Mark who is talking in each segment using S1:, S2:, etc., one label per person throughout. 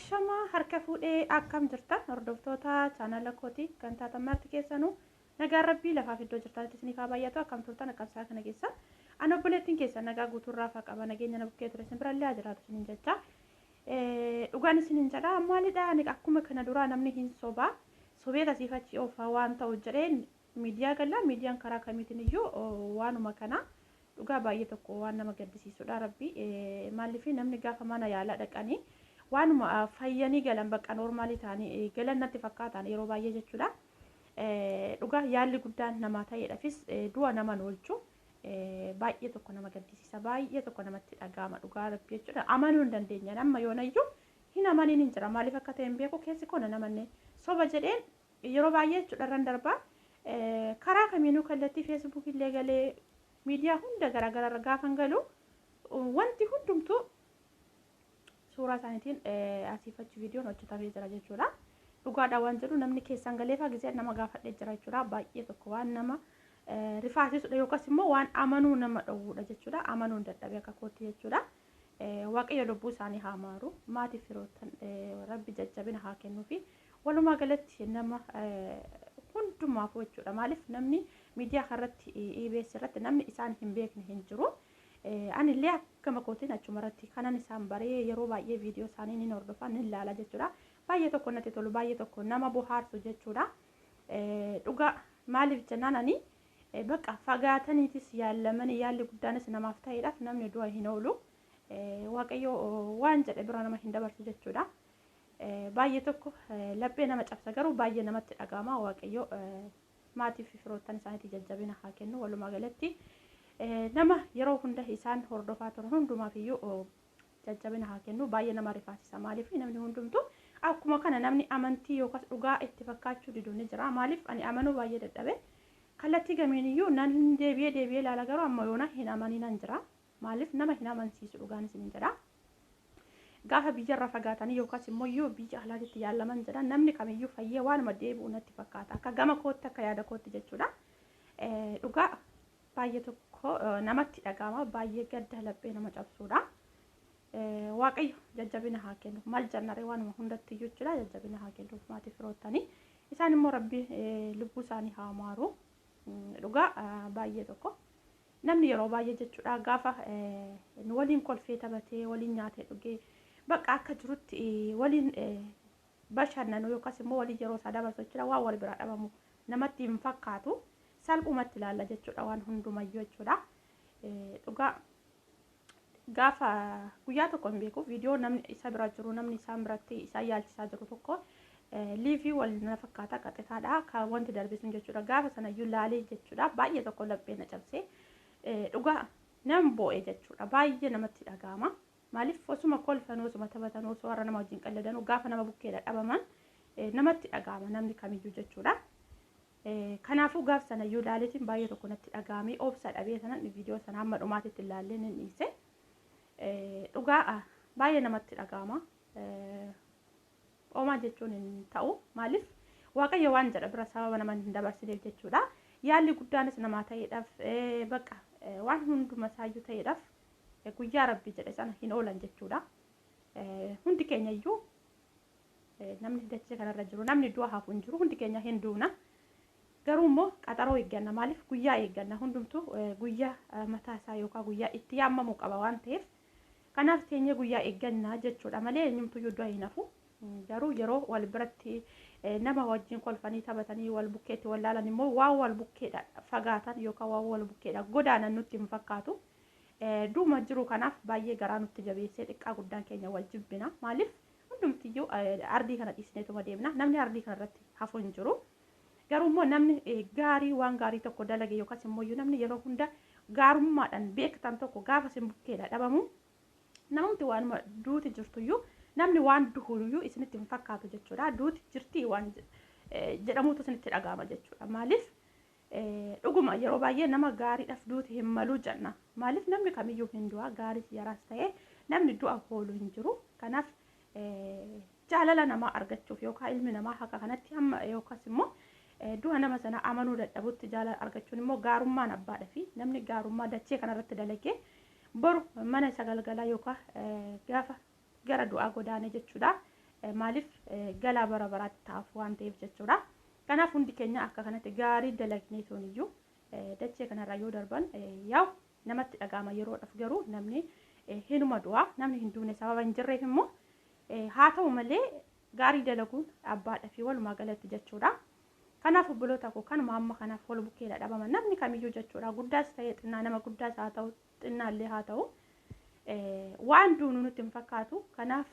S1: Shama harka fuudhee akkam jirtan hordoftoota chaanala kooti kan taatan marti keessanuu nagaa rabbii lafaaf iddoo jirtanitti isiniif haa baay'atu akkam turtan akkam kana keessa ana obboleettiin keessa nagaa guutuurraa faa qaba nageenya na bukkee ture isin birallee haa jiraatu isiniin jecha dhugaan isiniin jedha maalidha ani akkuma kana duraa namni hin sobee tasiifachi oofaa waan ta'u jedheen miidiyaa gallaa miidiyaan karaa kamiitiin iyyuu waanuma kana dhugaa baay'ee tokko waan nama gaddisiisudha rabbii maaliif namni gaafa mana yaalaa dhaqanii waanuma fayyanii galan bakka normaalii ta'anii galan natti fakkaatan yeroo baay'ee jechuudha. Dhugaa yaalli guddaan namaa ta'eedhaafis du'a nama oolchu baay'ee tokko nama gaddisiisa baay'ee tokko namatti dhaga'ama dhugaa rabbii jechuudha. Amanuu hin dandeenye amma yoonayyuu hin amaniin hin jira maaliif akka ta'e hin beeku keessi koona namanne soba jedheen yeroo baay'ee jechuudha irraan darbaa karaa kamiinuu kallattii feesbuukii illee galee miidiyaa hunda garaagaraa gaafan galu wanti hundumtuu suuraa isaaniitiin asiifachi viidiyoon hojjetamee jira jechuudha. Dhugaadha waan jedhu namni keessan galeefaa gisee nama gaafadhee jira jechuudha. Baay'ee tokko waan nama rifaasisudha yookaas immoo waan amanuu nama dhowwudha jechuudha. Amanuu hin dadhabe akka kootti jechuudha. Waaqayyo lubbuu isaanii haa maaru maatiif firootan rabbi jajjabina haa kennuufi walumaa galatti nama hundumaaf jechuudha. Maaliif namni miidiyaa kanarratti EBS irratti namni isaan hin beekne hin jiru. Ani illee akkama kootiin achumarratti kanan isaan baree yeroo baay'ee viidiyoo isaanii ni hordofan ni ilaala jechuudha. Baay'ee tokko natti tolu baay'ee tokko nama bohaarsu jechuudha. Dhugaa maaliif jennaan ani bakka fagaataniitis yaalamanii yaalli guddaanis namaaf ta'eedhaaf namni du'a hin oolu. Waaqayyo waan jedhe bira nama hin dabarsu jechuudha. Baay'ee tokko laphee nama cabsa garuu baay'ee namatti dhaga'ama waaqayyo maatiif firoottan isaaniitti jajjabina haa kennu walumaa galatti. Nama yeroo hunda isaan hordofaa turan hundumaaf iyyuu jajjabina haa kennu baay'ee nama rifaasisa maaliif namni hundumtu akkuma kana namni amantii yookaas dhugaa itti fakkaachuu didu ni jira maaliif ani amanuu baay'ee dadhabe kallattii gamiin iyyuu nan deebi'ee ilaala garuu amma yoona hin amaniinan jira maaliif nama hin amansiisu dhugaan isin jedha gaafa biyyarra fagaatanii yookaas immoo iyyuu biyya alaatitti yaalaman jedhan namni kamiyyuu fayyee waanuma deebi'u natti fakkaata akka gama kootti akka yaada kootti jechuudha dhugaa baay'ee tokko namatti dhaga'ama baay'ee gadda laphee nama cabsuudha. Waaqayyo jajjabina haa kennu maal jannaree waanuma hundatti jechuudha jajjabina haa kennu maatii firoottanii isaan immoo rabbi lubbuu isaanii haa maaru dhugaa baay'ee tokko namni yeroo baay'ee jechuudha gaafa waliin kolfee taphatee waliin nyaatee dhugee bakka akka jirutti waliin bashannanu yookaas immoo waliin yeroo isaa dabarsu jechuudha waan wal bira dhabamu namatti hin fakkaatu. Salphumatti ilaalla jechuudha waan hundumayyuu jechuudha. Dhugaa gaafa guyyaa tokko hin beeku viidiyoo namni isa bira jiru namni isaan biratti isaan yaalchisaa jiru tokko liivii wal na fakkaata qaxitaadha kan wanti darbisun jechuudha. Gaafa sanayyuu laalee jechuudha baay'ee tokko laphee na cabsee dhugaa nam boo'e jechuudha baay'ee namatti dhaga'ama. Maaliif osuma kolfanuu osuma taphatanuu osoo warra nama wajjin qalladanuu gaafa nama bukkeedha dhabaman namatti dhaga'ama namni kamiyyuu jechuudha. Kanaafuu gaaf sana iyyuu ilaaleetiin baay'ee tokko natti dhaga'amee obsa dhabee sanan viidiyoo sana hamma dhumaatitti ilaallee ni dhiise. Dhugaa baay'ee namatti dhaga'ama. Oomaa jechuun hin ta'u maaliif waaqayyo waan jedha bira sababa nama hin dabarsineef jechuudha. Yaalli guddaanis namaa ta'eedhaaf bakka waan hunduma isaayyuu ta'eedhaaf guyyaa rabbii jedhe sana hin oolan jechuudha. Hundi keenya iyyuu namni dachee kanarra jiru namni du'a hafu hin jiru hundi keenya hin duuna. Garuu immoo qaxaroo eegganna maaliif guyyaa eegganna hundumtuu guyyaa mataa isaa yookaan guyyaa itti yaamamuu qaba waan ta'eef kanaaf teenyee guyyaa eegganna jechuudha malee eenyumtuu du'a hin hafu garuu yeroo wal biratti nama wajjin kolfanii taphatanii wal bukkeetti wal laalan immoo waan wal bukkeedha fagaatan yookaan waan wal bukkeedha godaanan nutti hin fakkaatu duuma jiru kanaaf baay'ee garaa nutti jabeessee xiqqaa guddaan keenya wal jibbina maaliif hundumtiyyuu ardii kana dhiisneetuma deemna namni ardii kanarratti hafu hin jiru. Garuu immoo namni gaarii waan gaarii tokko dalage yookaas immoo namni yeroo hunda gaarummaadhaan beektan tokko gaafa isin bukkeedha dhabamu namumti waan duuti jirtuyyuu namni waan duhuyyuu isinitti hin fakkaatu jechuudha. Duuti jirtii waan jedhamuutu isinitti dhaga'ama jechuudha. Maaliif dhuguma yeroo baay'ee nama gaariidhaaf duuti hin maluu jenna. Maaliif namni kamiyyuu hin du'a gaarii yaraas ta'ee namni du'a oolu hin jiru. Kanaaf jaalala namaa argachuuf yookaan ilmi namaa haqa kanatti amma yookaas immoo du'a nama sana amanuu dadhabutti jaalala argachuun immoo gaarummaan abbaadha fi namni gaarummaa dachee kanarratti dalagee boru mana isa galgalaa yookaan gaafa gara du'aa godaane jechuudha. maaliif galaa bara baraatti taa'uuf waan ta'eef jechuudha. Kanaaf hundi keenya akka kanatti gaarii dalagnee tooniyyuu dachee kanarraa yoo darban yaa'u namatti dhaga'ama yeroodhaaf garuu namni hinuma du'aa namni hin duune sababa hin jirreef immoo haa ta'u malee gaarii dalaguun abbaadhaa fi walumaa galatti jechuudha. Kanaaf obboloota koo kanuma amma kanaaf wal bukkeedha dhabama namni kamiyyuu jechuudha guddaas ta'ee xinnaa nama guddaas haa ta'u xinnaallee haa ta'u waan duunu nutti hin fakkaatu. Kanaaf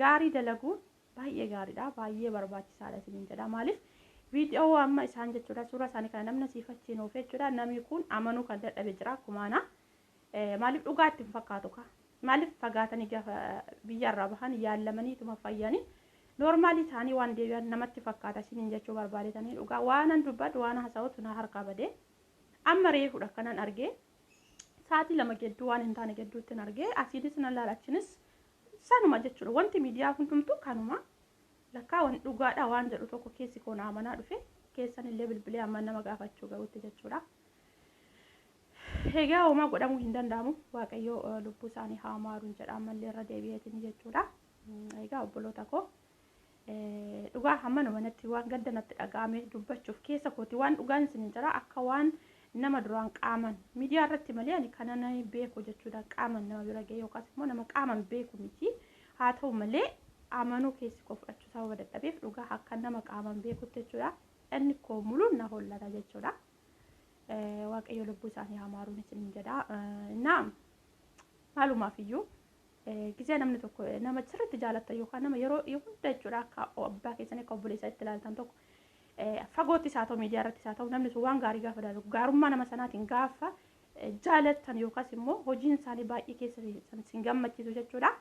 S1: gaarii dalaguun baay'ee gaariidha baay'ee barbaachisaadha isiniin jedha. Maaliif viidiyoo amma isaan jechuudha suuraa isaanii kana namni siifachiin oofe jechuudha namni kun amanuu kan dadhabe jira kumaana maaliif dhugaatti hin fakkaatu ka maaliif fagaatanii gaafa biyyarraa bahan yaallamanii tuma fayyanii noormaalii ta'anii waan deebi'an namatti fakkaata isiniin jechuu barbaadetanii dhugaa waanan dubbadhu waan haasa'utu na harkaa badee amma reefudha kanan argee sa'aatii 2 gedduu waan hin taane gedduutti argee asiinis nan laalachinis sanuma jechuudha wanti miidiyaa hundumtuu kanuma lakkaa waan dhugaadha waan jedhu tokko keessi koona amanaa dhufe keessan illee bilbilee amma nama gaafachuu ga'utti jechuudha. Egaa homaa godhamuu hin danda'amu waaqayyo lubbuu isaanii haa maaruun jedha ammallee irra deebi'eetiin jechuudha. Egaa obboloota koo dhugaa hamma numanatti waan gadda natti dhaga'ame dubbachuuf keessa kooti waan dhugaan isin jira akka waan nama duraan qaaman miidiyaa irratti malee ani kana beeku jechuudha qaaman nama bira ga'e yookaas immoo nama qaaman beeku miti haa ta'u malee amanuu keessi koo fudhachuu sababa dadhabeef dhugaa akka nama qaaman beekutti jechuudha inni koo muluun na hollata jechuudha. Waaqayyo lubbuu isaanii haa maaruun isin jedha. Naam maalumaaf iyyuu gisee namni tokko nama sirriitti jaalattan yookaan nama yeroo hunda jechuudha akka abbaa keessanii akka obboleessaa itti ilaaltan tokko fagootti isaa ta'u miidiyaa irratti isaa ta'u namni sun waan gaarii gaafa dalagu gaarummaa nama sanaatiin gaafa jaalattan yookaas immoo hojiin isaanii baay'ee keessa sin gammachiisu jechuudha.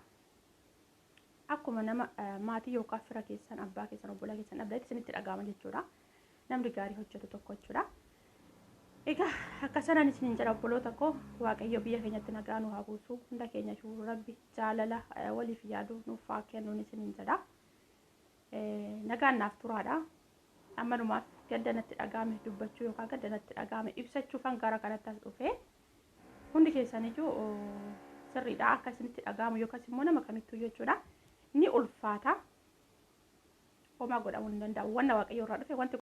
S1: Akkuma nama maatii yookaan fira keessan abbaa keessan obbolaa keessan dhabdatti isinitti dhaga'ama jechuudha. Namni gaarii hojjetu tokko jechuudha. Egaa akka sanaan isiniin jedha obboloota koo waaqayyo biyya keenyatti nagaa nu haa buusu hunda keenya shuu rabbi jaalala waliif yaadu nuuf haa kennuun isiniin jedha. Nagaan naaf turaadha. Ammanumaaf gaddanatti dhaga'ame dubbachuu yookaan gaddanatti dhaga'ame ibsachuuf hangara kanatti as dhufe hundi keessaniyyuu sirriidha akka isinitti dhaga'amu yookaas immoo nama kamittuu jechuudha ni ulfaata homaa godhamuu hin danda'u wanna waaqayyo irraa dhufe wanti